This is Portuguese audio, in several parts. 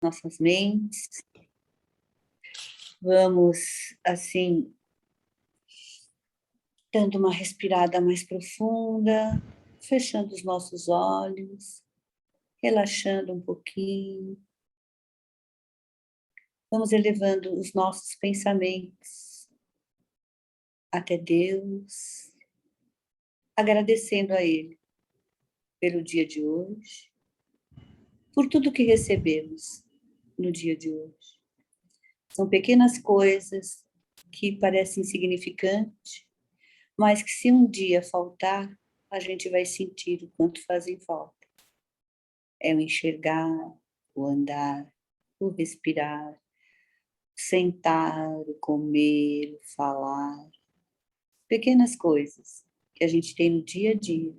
nossas mentes. Vamos, assim, dando uma respirada mais profunda, fechando os nossos olhos, relaxando um pouquinho. Vamos elevando os nossos pensamentos até Deus, agradecendo a Ele pelo dia de hoje, por tudo que recebemos no dia de hoje. São pequenas coisas que parecem insignificantes, mas que se um dia faltar, a gente vai sentir o quanto fazem falta. É o enxergar, o andar, o respirar, o sentar, o comer, o falar. Pequenas coisas que a gente tem no dia a dia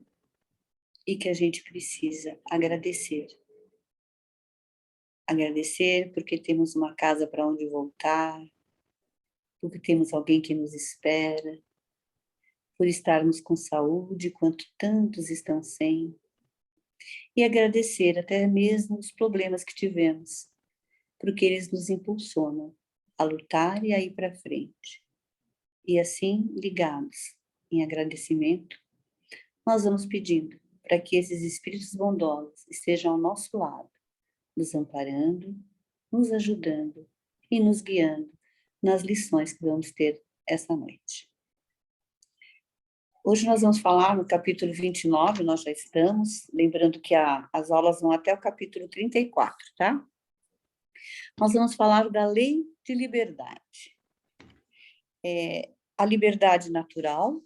e que a gente precisa agradecer. Agradecer porque temos uma casa para onde voltar, porque temos alguém que nos espera, por estarmos com saúde, quanto tantos estão sem. E agradecer até mesmo os problemas que tivemos, porque eles nos impulsionam a lutar e a ir para frente. E assim, ligados em agradecimento, nós vamos pedindo para que esses espíritos bondosos estejam ao nosso lado, nos amparando, nos ajudando e nos guiando nas lições que vamos ter essa noite. Hoje nós vamos falar no capítulo 29, nós já estamos, lembrando que as aulas vão até o capítulo 34, tá? Nós vamos falar da lei de liberdade. A liberdade natural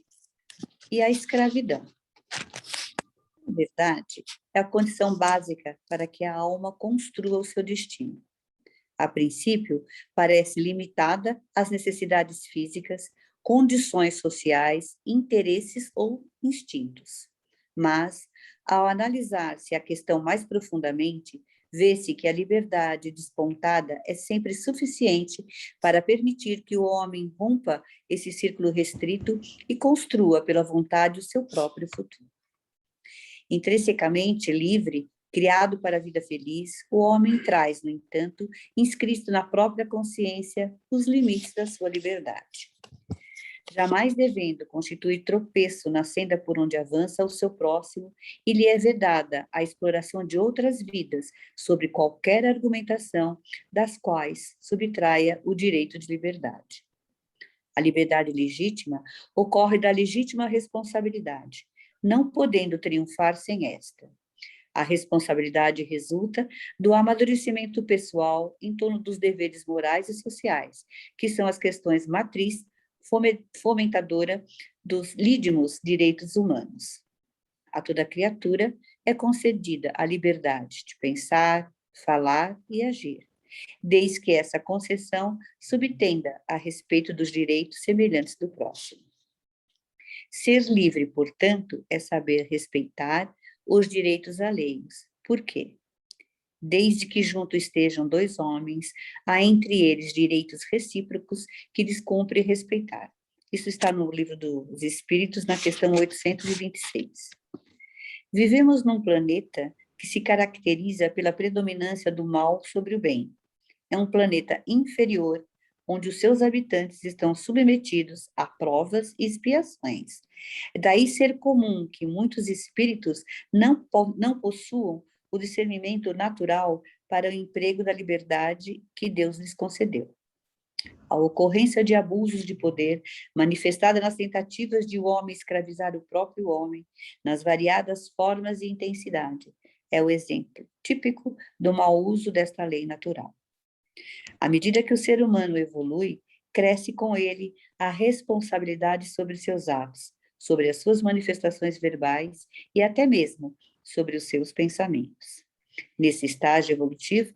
e a escravidão. A liberdade é a condição básica para que a alma construa o seu destino. A princípio, parece limitada às necessidades físicas, condições sociais, interesses ou instintos. Mas, ao analisar-se a questão mais profundamente, vê-se que a liberdade despontada é sempre suficiente para permitir que o homem rompa esse círculo restrito e construa pela vontade o seu próprio futuro. Intrinsecamente livre, criado para a vida feliz, o homem traz, no entanto, inscrito na própria consciência os limites da sua liberdade. Jamais devendo constituir tropeço na senda por onde avança o seu próximo, e lhe é vedada a exploração de outras vidas, sobre qualquer argumentação das quais subtraia o direito de liberdade. A liberdade legítima ocorre da legítima responsabilidade, não podendo triunfar sem esta. A responsabilidade resulta do amadurecimento pessoal em torno dos deveres morais e sociais, que são as questões matriz fomentadora dos lídimos direitos humanos. A toda criatura é concedida a liberdade de pensar, falar e agir, desde que essa concessão subtenda a respeito dos direitos semelhantes do próximo. Ser livre, portanto, é saber respeitar os direitos alheios. Por quê? Desde que junto estejam dois homens, há entre eles direitos recíprocos que lhes cumpre respeitar. Isso está no Livro dos Espíritos, na questão 826. Vivemos num planeta que se caracteriza pela predominância do mal sobre o bem. É um planeta inferior, onde os seus habitantes estão submetidos a provas e expiações. Daí ser comum que muitos espíritos não possuam o discernimento natural para o emprego da liberdade que Deus lhes concedeu. A ocorrência de abusos de poder, manifestada nas tentativas de o homem escravizar o próprio homem, nas variadas formas e intensidade, é o exemplo típico do mau uso desta lei natural. À medida que o ser humano evolui, cresce com ele a responsabilidade sobre seus atos, sobre as suas manifestações verbais e até mesmo sobre os seus pensamentos. Nesse estágio evolutivo,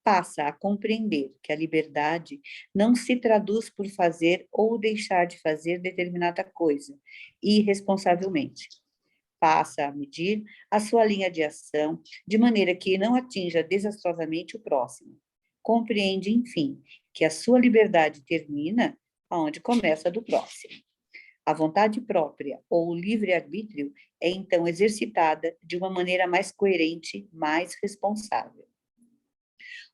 passa a compreender que a liberdade não se traduz por fazer ou deixar de fazer determinada coisa, irresponsavelmente. Passa a medir a sua linha de ação de maneira que não atinja desastrosamente o próximo. Compreende, enfim, que a sua liberdade termina onde começa a do próximo. A vontade própria ou o livre-arbítrio é então exercitada de uma maneira mais coerente, mais responsável.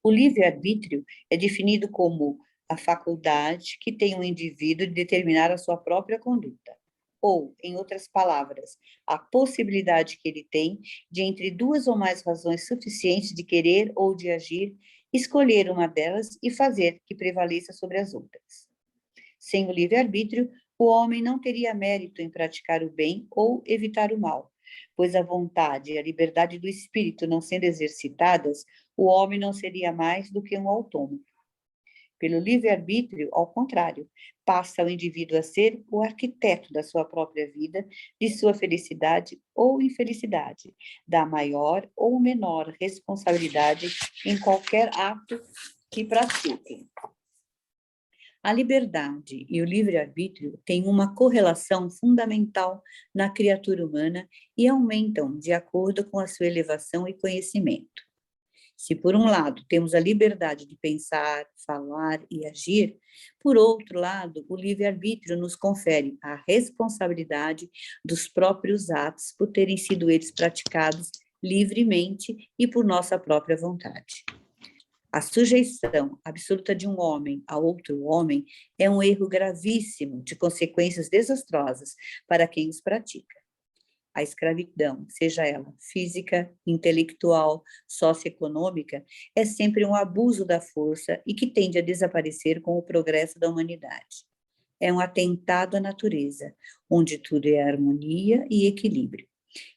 O livre-arbítrio é definido como a faculdade que tem o indivíduo de determinar a sua própria conduta. Ou, em outras palavras, a possibilidade que ele tem de, entre duas ou mais razões suficientes de querer ou de agir, escolher uma delas e fazer que prevaleça sobre as outras. Sem o livre-arbítrio, o homem não teria mérito em praticar o bem ou evitar o mal, pois a vontade e a liberdade do espírito não sendo exercitadas, o homem não seria mais do que um autômato. Pelo livre-arbítrio, ao contrário, passa o indivíduo a ser o arquiteto da sua própria vida, de sua felicidade ou infelicidade, da maior ou menor responsabilidade em qualquer ato que pratique. A liberdade e o livre-arbítrio têm uma correlação fundamental na criatura humana e aumentam de acordo com a sua elevação e conhecimento. Se, por um lado, temos a liberdade de pensar, falar e agir, por outro lado, o livre-arbítrio nos confere a responsabilidade dos próprios atos por terem sido eles praticados livremente e por nossa própria vontade. A sujeição absoluta de um homem a outro homem é um erro gravíssimo de consequências desastrosas para quem os pratica. A escravidão, seja ela física, intelectual, socioeconômica, é sempre um abuso da força e que tende a desaparecer com o progresso da humanidade. É um atentado à natureza, onde tudo é harmonia e equilíbrio.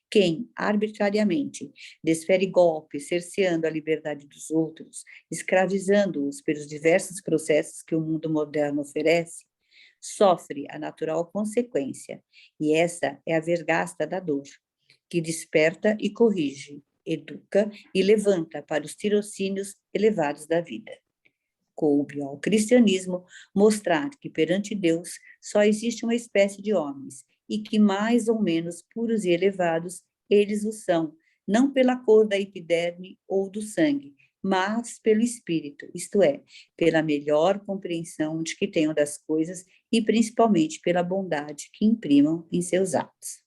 Quem, arbitrariamente, desfere golpes, cerceando a liberdade dos outros, escravizando-os pelos diversos processos que o mundo moderno oferece, sofre a natural consequência, e essa é a vergasta da dor, que desperta e corrige, educa e levanta para os tirocínios elevados da vida. Coube ao cristianismo mostrar que perante Deus só existe uma espécie de homens, e que mais ou menos puros e elevados eles o são, não pela cor da epiderme ou do sangue, mas pelo espírito, isto é, pela melhor compreensão de que tenham das coisas e principalmente pela bondade que imprimam em seus atos.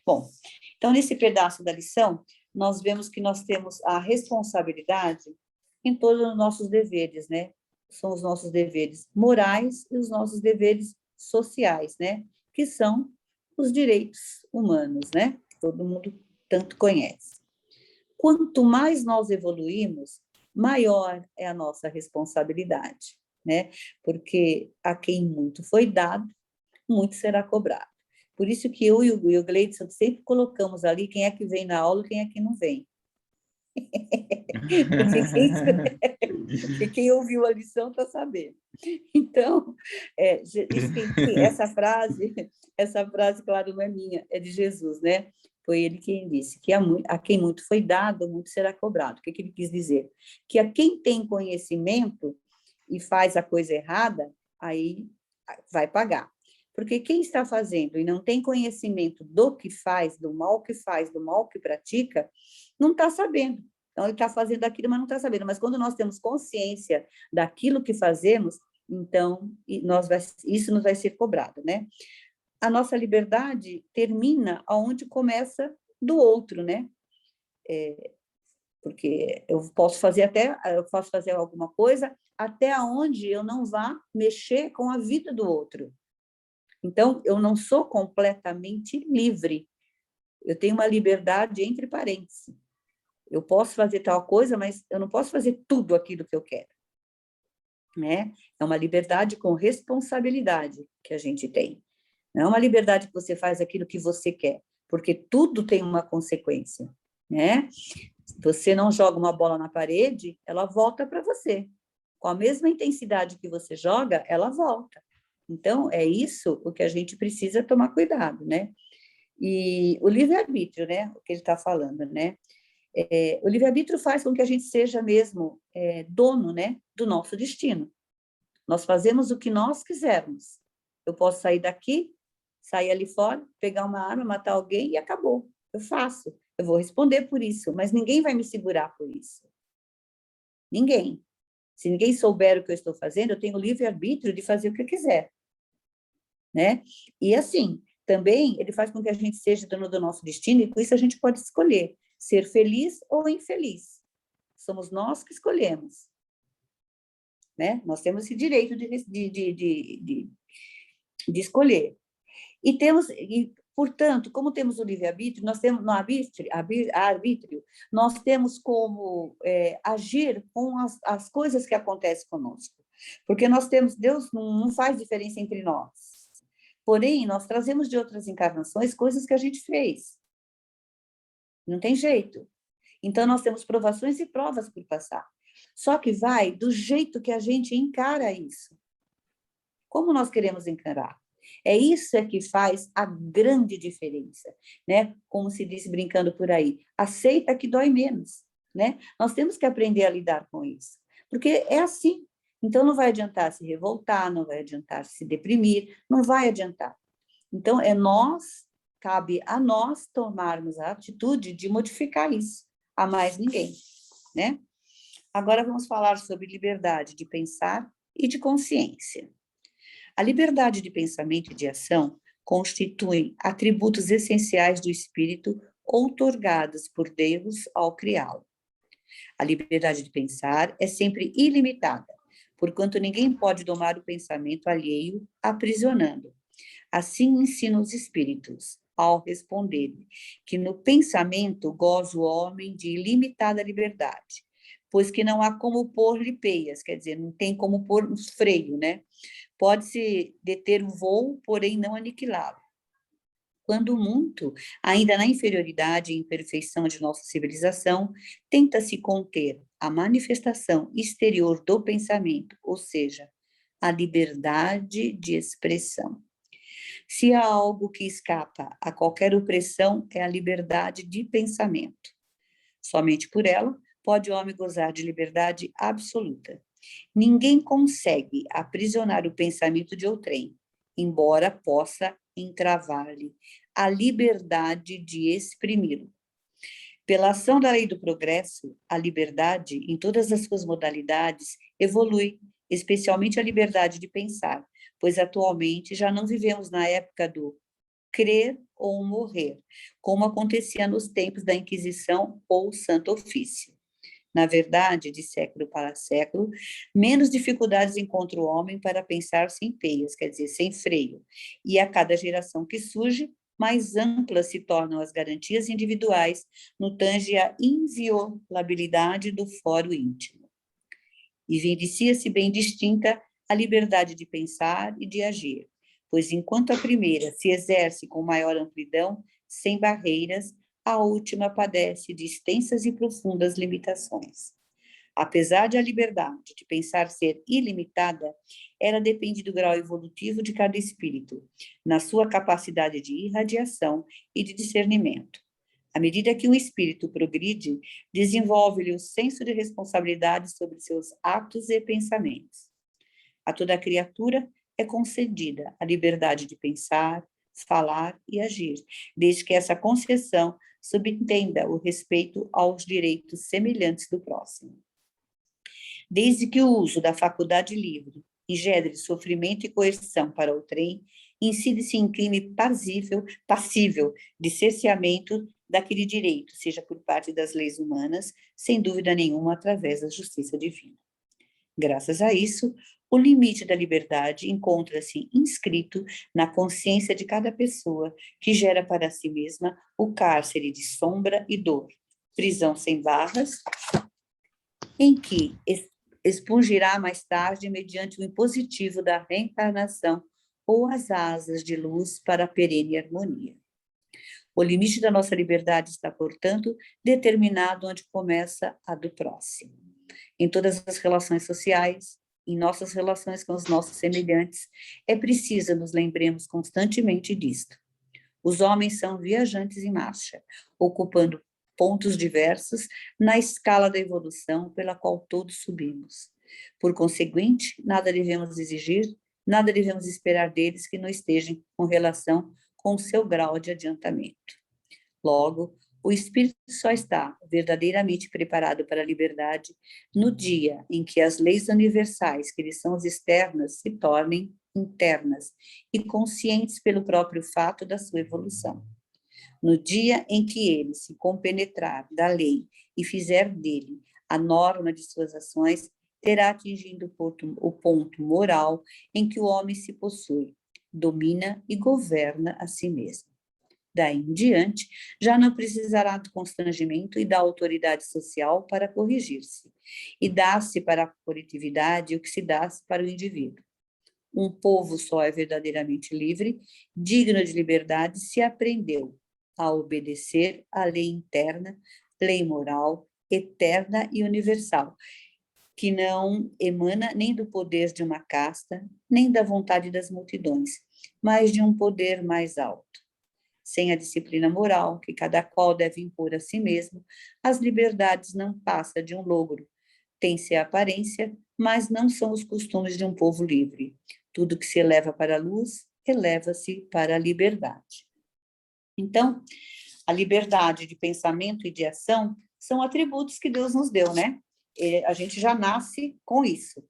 Bom, então nesse pedaço da lição, nós vemos que nós temos a responsabilidade em todos os nossos deveres, né? São os nossos deveres morais e os nossos deveres sociais, né? Que são os direitos humanos, né? Todo mundo tanto conhece. Quanto mais nós evoluímos, maior é a nossa responsabilidade, né? Porque a quem muito foi dado, muito será cobrado. Por isso que eu e o Gleidson sempre colocamos ali quem é que vem na aula e quem é que não vem. Porque quem ouviu a lição está sabendo. Então, essa frase, claro, não é minha, é de Jesus, né? Foi ele quem disse que a quem muito foi dado, muito será cobrado. O que ele quis dizer? Que a quem tem conhecimento e faz a coisa errada, aí vai pagar. Porque quem está fazendo e não tem conhecimento do que faz, do mal que pratica, não está sabendo. Então, ele está fazendo aquilo, mas não está sabendo. Mas quando nós temos consciência daquilo que fazemos, então isso nos vai ser cobrado, né? A nossa liberdade termina aonde começa do outro, né? Porque eu posso fazer alguma coisa até onde eu não vá mexer com a vida do outro. Então, eu não sou completamente livre. Eu tenho uma liberdade entre parênteses. Eu posso fazer tal coisa, mas eu não posso fazer tudo aquilo que eu quero, né? É uma liberdade com responsabilidade que a gente tem. Não é uma liberdade que você faz aquilo que você quer, porque tudo tem uma consequência, né? Você não joga uma bola na parede, ela volta para você. Com a mesma intensidade que você joga, ela volta. Então, é isso o que a gente precisa tomar cuidado, né? E o livre-arbítrio, né? O que ele está falando, né? O livre-arbítrio faz com que a gente seja mesmo dono, né, do nosso destino. Nós fazemos o que nós quisermos. Eu posso sair daqui, sair ali fora, pegar uma arma, matar alguém e acabou. Eu faço. Eu vou responder por isso, mas ninguém vai me segurar por isso. Ninguém. Se ninguém souber o que eu estou fazendo, eu tenho o livre-arbítrio de fazer o que eu quiser, né? E assim, também ele faz com que a gente seja dono do nosso destino e com isso a gente pode escolher ser feliz ou infeliz, somos nós que escolhemos, né? Nós temos esse direito de escolher. E, portanto, como temos o livre-arbítrio, nós temos no arbítrio, nós temos como agir com as coisas que acontecem conosco. Porque nós temos, Deus não faz diferença entre nós. Porém, nós trazemos de outras encarnações coisas que a gente fez. Não tem jeito. Então, nós temos provações e provas por passar. Só que vai do jeito que a gente encara isso. Como nós queremos encarar? É isso que faz a grande diferença, né? Como se diz brincando por aí, aceita que dói menos, né? Nós temos que aprender a lidar com isso, porque é assim. Então, não vai adiantar se revoltar, não vai adiantar se deprimir, não vai adiantar. Então, cabe a nós tomarmos a atitude de modificar isso, a mais ninguém, né? Agora vamos falar sobre liberdade de pensar e de consciência. A liberdade de pensamento e de ação constituem atributos essenciais do espírito outorgados por Deus ao criá-lo. A liberdade de pensar é sempre ilimitada, porquanto ninguém pode domar o pensamento alheio, aprisionando. Assim ensinam os espíritos, ao responderem que no pensamento goza o homem de ilimitada liberdade, pois que não há como pôr-lhe peias, quer dizer, não tem como pôr uns freio, né? Pode-se deter o voo, porém não aniquilá-lo. Quando muito, ainda na inferioridade e imperfeição de nossa civilização, tenta-se conter a manifestação exterior do pensamento, ou seja, a liberdade de expressão. Se há algo que escapa a qualquer opressão, é a liberdade de pensamento. Somente por ela pode o homem gozar de liberdade absoluta. Ninguém consegue aprisionar o pensamento de outrem, embora possa entravar-lhe a liberdade de exprimi-lo. Pela ação da lei do progresso, a liberdade, em todas as suas modalidades, evolui, especialmente a liberdade de pensar, pois atualmente já não vivemos na época do crer ou morrer, como acontecia nos tempos da Inquisição ou Santo Ofício. Na verdade, de século para século, menos dificuldades encontra o homem para pensar sem peias, quer dizer, sem freio. E a cada geração que surge, mais amplas se tornam as garantias individuais no tange à inviolabilidade do foro íntimo. E evidencia-se bem distinta a liberdade de pensar e de agir, pois enquanto a primeira se exerce com maior amplidão, sem barreiras, a última padece de extensas e profundas limitações. Apesar de a liberdade de pensar ser ilimitada, ela depende do grau evolutivo de cada espírito, na sua capacidade de irradiação e de discernimento. À medida que um espírito progride, desenvolve-lhe o senso de responsabilidade sobre seus atos e pensamentos. A toda criatura é concedida a liberdade de pensar, falar e agir, desde que essa concessão subentenda o respeito aos direitos semelhantes do próximo. Desde que o uso da faculdade livre engendre sofrimento e coerção para outrem, incide-se em crime passível de cerceamento daquele direito, seja por parte das leis humanas, sem dúvida nenhuma através da justiça divina. Graças a isso, o limite da liberdade encontra-se inscrito na consciência de cada pessoa, que gera para si mesma o cárcere de sombra e dor, prisão sem barras, em que expungirá mais tarde mediante o impositivo da reencarnação ou as asas de luz para a perene harmonia. O limite da nossa liberdade está, portanto, determinado onde começa a do próximo. Em todas as relações sociais, em nossas relações com os nossos semelhantes, é preciso nos lembremos constantemente disto. Os homens são viajantes em marcha, ocupando pontos diversos na escala da evolução pela qual todos subimos. Por conseguinte, nada devemos exigir, nada devemos esperar deles que não estejam com relação com o seu grau de adiantamento. Logo, o espírito só está verdadeiramente preparado para a liberdade no dia em que as leis universais, que lhe são as externas, se tornem internas e conscientes pelo próprio fato da sua evolução. No dia em que ele se compenetrar da lei e fizer dele A norma de suas ações terá atingido o ponto moral em que o homem se possui, domina e governa a si mesmo. Daí em diante, já não precisará do constrangimento e da autoridade social para corrigir-se, e dá-se para a coletividade o que se dá para o indivíduo. Um povo só é verdadeiramente livre, digno de liberdade, se aprendeu a obedecer à lei interna, lei moral, eterna e universal, que não emana nem do poder de uma casta, nem da vontade das multidões, mas de um poder mais alto. Sem a disciplina moral, que cada qual deve impor a si mesmo, as liberdades não passam de um logro. Tem-se a aparência, mas não são os costumes de um povo livre. Tudo que se eleva para a luz, eleva-se para a liberdade. Então, a liberdade de pensamento e de ação são atributos que Deus nos deu, né? A gente já nasce com isso.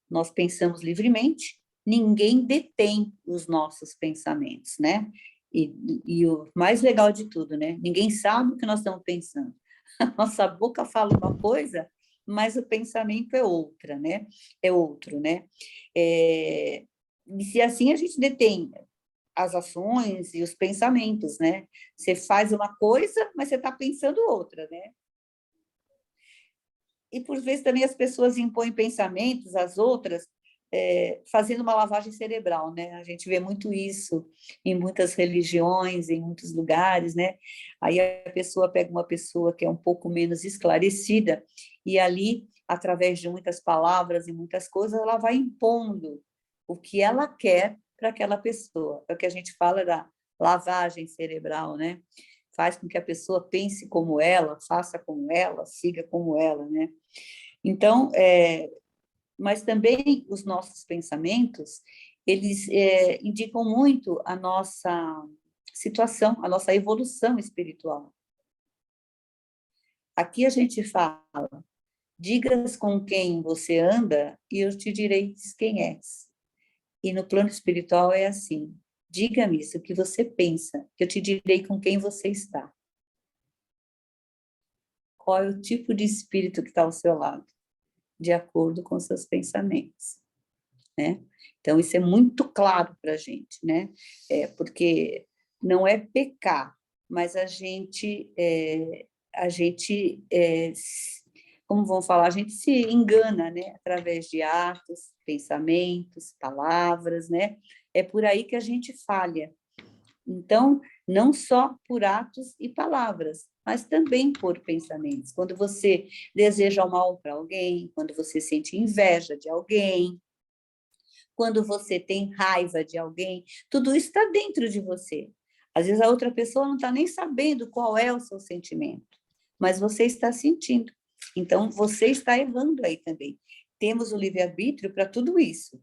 Nós pensamos livremente, ninguém detém os nossos pensamentos, né? E o mais legal de tudo, né? Ninguém sabe o que nós estamos pensando. A nossa boca fala uma coisa, mas o pensamento é outra, né? É outro, né? E se assim a gente detém as ações e os pensamentos, né? Você faz uma coisa, mas você está pensando outra, né? E, por vezes, também as pessoas impõem pensamentos às outras, fazendo uma lavagem cerebral, né? A gente vê muito isso em muitas religiões, em muitos lugares, né? Aí a pessoa pega uma pessoa que é um pouco menos esclarecida e ali, através de muitas palavras e muitas coisas, ela vai impondo o que ela quer para aquela pessoa. É o que a gente fala da lavagem cerebral, né? Faz com que a pessoa pense como ela, faça como ela, siga como ela, né? Então, mas também os nossos pensamentos, eles indicam muito a nossa situação, a nossa evolução espiritual. Aqui a gente fala, digas com quem você anda e eu te direi quem és. E no plano espiritual é assim, diga-me isso, o que você pensa, que eu te direi com quem você está. Qual é o tipo de espírito que está ao seu lado? De acordo com seus pensamentos, né? Então, isso é muito claro para a gente, né? Porque não é pecar, mas como vamos falar, a gente se engana, né? Através de atos, pensamentos, palavras, né? É por aí que a gente falha. Então, não só por atos e palavras, mas também por pensamentos. Quando você deseja o mal para alguém, quando você sente inveja de alguém, quando você tem raiva de alguém, tudo isso está dentro de você. Às vezes a outra pessoa não está nem sabendo qual é o seu sentimento, mas você está sentindo. Então, você está errando aí também. Temos o livre-arbítrio para tudo isso.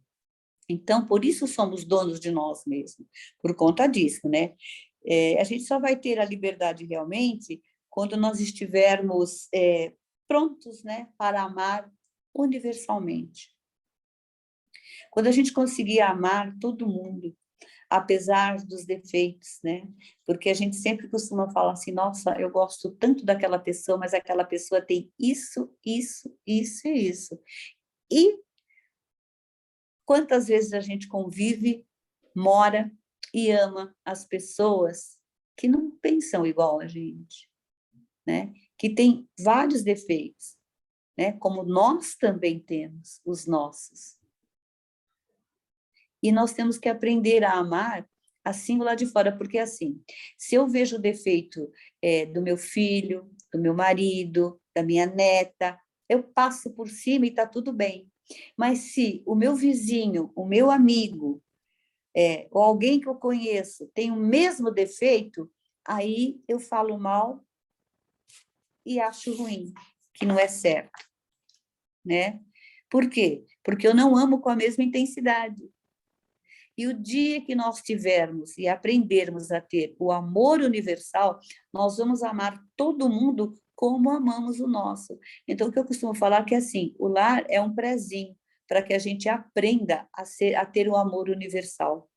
Então, por isso somos donos de nós mesmos, por conta disso, né? A gente só vai ter a liberdade realmente quando nós estivermos prontos, né, para amar universalmente. Quando a gente conseguir amar todo mundo, apesar dos defeitos, né? Porque a gente sempre costuma falar assim, nossa, eu gosto tanto daquela pessoa, mas aquela pessoa tem isso, isso, isso e isso. E quantas vezes a gente convive, mora e ama as pessoas que não pensam igual a gente, né? Que tem vários defeitos, né? Como nós também temos os nossos. E nós temos que aprender a amar assim lá de fora, porque assim, se eu vejo o defeito do meu filho, do meu marido, da minha neta, eu passo por cima e está tudo bem. Mas se o meu vizinho, o meu amigo, ou alguém que eu conheço tem o mesmo defeito, aí eu falo mal e acho ruim, que não é certo, né? Por quê? Porque eu não amo com a mesma intensidade. E o dia que nós tivermos e aprendermos a ter o amor universal, nós vamos amar todo mundo como amamos o nosso. Então, o que eu costumo falar é que, assim, o lar é um prezinho para que a gente aprenda a ter o amor universal.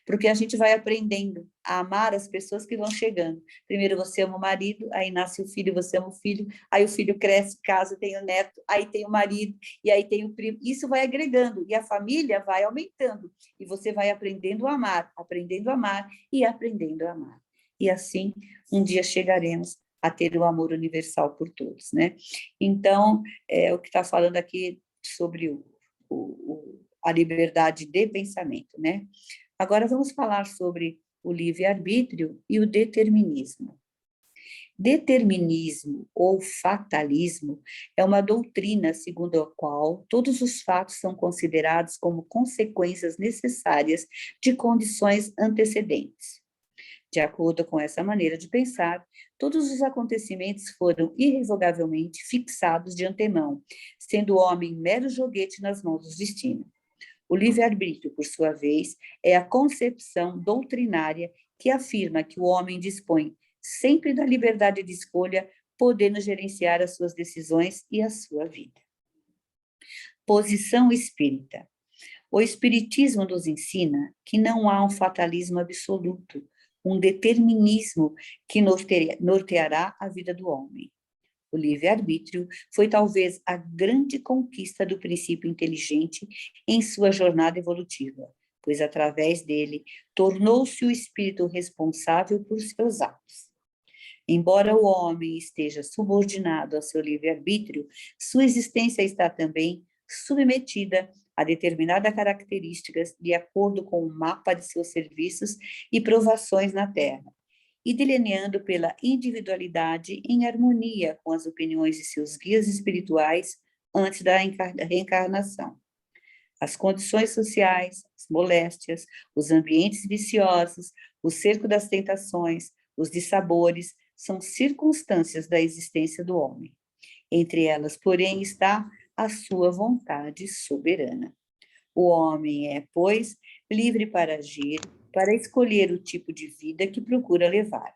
Porque a gente vai aprendendo a amar as pessoas que vão chegando. Primeiro você ama o marido, aí nasce o filho, você ama o filho, aí o filho cresce, casa, tem o neto, aí tem o marido, e aí tem o primo. Isso vai agregando, e a família vai aumentando. E você vai aprendendo a amar e aprendendo a amar. E assim, um dia chegaremos a ter o amor universal por todos, né? Então, o que está falando aqui sobre a liberdade de pensamento, né? Agora vamos falar sobre o livre-arbítrio e o determinismo. Determinismo ou fatalismo é uma doutrina segundo a qual todos os fatos são considerados como consequências necessárias de condições antecedentes. De acordo com essa maneira de pensar, todos os acontecimentos foram irrevogavelmente fixados de antemão, sendo o homem mero joguete nas mãos do destino. O livre-arbítrio, por sua vez, é a concepção doutrinária que afirma que o homem dispõe sempre da liberdade de escolha, podendo gerenciar as suas decisões e a sua vida. Posição espírita. O espiritismo nos ensina que não há um fatalismo absoluto, um determinismo que norteará a vida do homem. O livre-arbítrio foi talvez a grande conquista do princípio inteligente em sua jornada evolutiva, pois através dele tornou-se o espírito responsável por seus atos. Embora o homem esteja subordinado ao seu livre-arbítrio, sua existência está também submetida a determinadas características de acordo com o mapa de seus serviços e provações na Terra, e delineando pela individualidade em harmonia com as opiniões de seus guias espirituais antes da reencarnação. As condições sociais, as moléstias, os ambientes viciosos, o cerco das tentações, os dissabores, são circunstâncias da existência do homem. Entre elas, porém, está a sua vontade soberana. O homem é, pois, livre para agir, para escolher o tipo de vida que procura levar.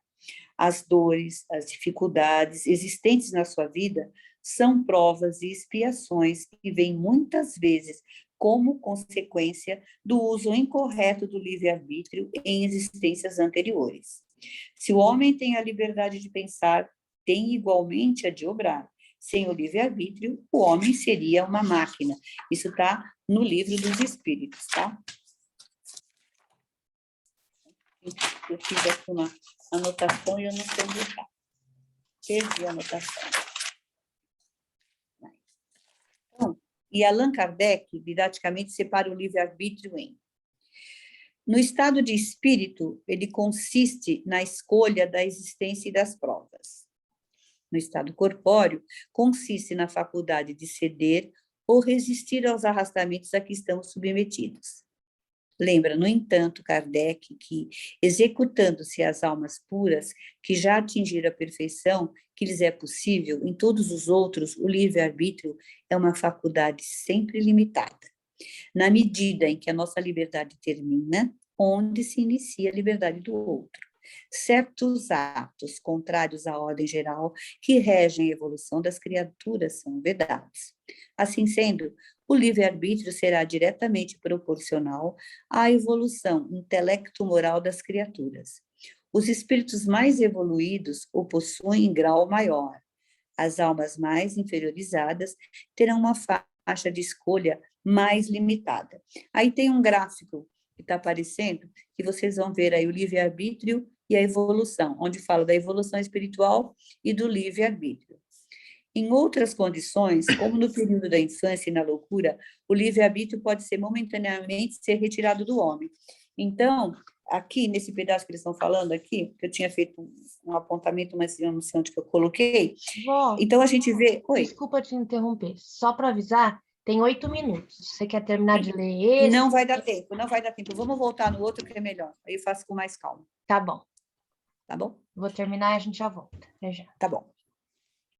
As dores, as dificuldades existentes na sua vida são provas e expiações que vêm muitas vezes como consequência do uso incorreto do livre-arbítrio em existências anteriores. Se o homem tem a liberdade de pensar, tem igualmente a de obrar. Sem o livre-arbítrio, o homem seria uma máquina. Isso está no Livro dos Espíritos, tá? Eu fiz aqui uma anotação e eu não sei onde está. Perdi a anotação. Então, e Allan Kardec, didaticamente, separa o livre-arbítrio em: no estado de espírito, ele consiste na escolha da existência e das provas. No estado corpóreo, consiste na faculdade de ceder ou resistir aos arrastamentos a que estamos submetidos. Lembra, no entanto, Kardec, que, executando-se as almas puras, que já atingiram a perfeição, que lhes é possível, em todos os outros, o livre-arbítrio é uma faculdade sempre limitada. Na medida em que a nossa liberdade termina, onde se inicia a liberdade do outro. Certos atos contrários à ordem geral que regem a evolução das criaturas são vedados. Assim sendo, o livre-arbítrio será diretamente proporcional à evolução intelecto-moral das criaturas. Os espíritos mais evoluídos o possuem em grau maior. As almas mais inferiorizadas terão uma faixa de escolha mais limitada. Aí tem um gráfico que está aparecendo, que vocês vão ver aí o livre-arbítrio e a evolução, onde fala da evolução espiritual e do livre-arbítrio. Em outras condições, como no período da infância e na loucura, o livre-arbítrio pode ser momentaneamente ser retirado do homem. Então, aqui, nesse pedaço que eles estão falando aqui, que eu tinha feito um apontamento, mas eu não sei onde que eu coloquei. Vó, Então, a gente vê... Oi. Desculpa te interromper, só para avisar, tem 8 minutos. Você quer terminar de ler esse? Não vai dar tempo, não vai dar tempo. Vamos voltar no outro que é melhor. Aí eu faço com mais calma. Tá bom. Tá bom? Vou terminar e a gente já volta. Até já. Tá bom.